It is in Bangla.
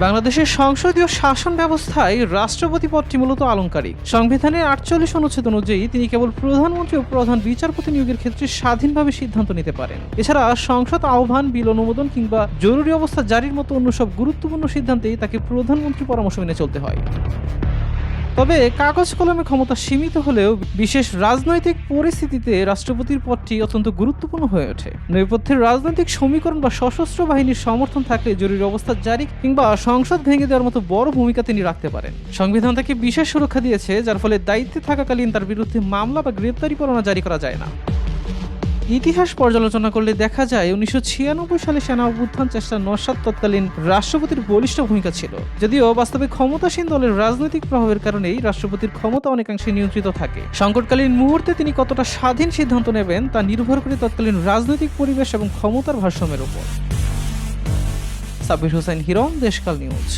বাংলাদেশের সংসদীয় শাসন ব্যবস্থায় রাষ্ট্রপতি পদটি মূলত আলংকারিক। সংবিধানের ৪৮ অনুচ্ছেদ অনুযায়ী তিনি কেবল প্রধানমন্ত্রী ও প্রধান বিচারপতি নিয়োগের ক্ষেত্রে স্বাধীনভাবে সিদ্ধান্ত নিতে পারেন। এছাড়া সংসদ আহ্বান, বিল অনুমোদন কিংবা জরুরি অবস্থা জারির মতো অন্য সব গুরুত্বপূর্ণ সিদ্ধান্তেই তাকে প্রধানমন্ত্রী পরামর্শ মেনে চলতে হয়। তবে কাগজ কলমে ক্ষমতা সীমিত হলেও বিশেষ রাজনৈতিক পরিস্থিতিতে রাষ্ট্রপতির পদটি অত্যন্ত গুরুত্বপূর্ণ হয়ে ওঠে। নেপথ্যের রাজনৈতিক সমীকরণ বা সশস্ত্র বাহিনীর সমর্থন থাকলে জরুরি অবস্থা জারি কিংবা সংসদ ভেঙে দেওয়ার মতো বড় ভূমিকা তিনি রাখতে পারেন। সংবিধান তাকে বিশেষ সুরক্ষা দিয়েছে, যার ফলে দায়িত্বে থাকাকালীন তার বিরুদ্ধে মামলা বা গ্রেপ্তারি পরোয়ানা জারি করা যায় না। ইতিহাস পর্যালোচনা করলে দেখা যায় ১৯৯৬ সালে সেনা অভ্যুত্থান চেষ্টা নস্যাৎ তৎকালীন রাষ্ট্রপতির বলিষ্ঠ ভূমিকা ছিল। যদিও বাস্তবে ক্ষমতাসীন দলের রাজনৈতিক প্রভাবের কারণেই রাষ্ট্রপতির ক্ষমতা অনেকাংশে নিয়ন্ত্রিত থাকে। সংকটকালীন মুহূর্তে তিনি কতটা স্বাধীন সিদ্ধান্ত নেবেন তা নির্ভর করে তৎকালীন রাজনৈতিক পরিবেশ এবং ক্ষমতার ভারসাম্যের উপর। সাব্বির হোসেন হিরণ, দেশকাল নিউজ।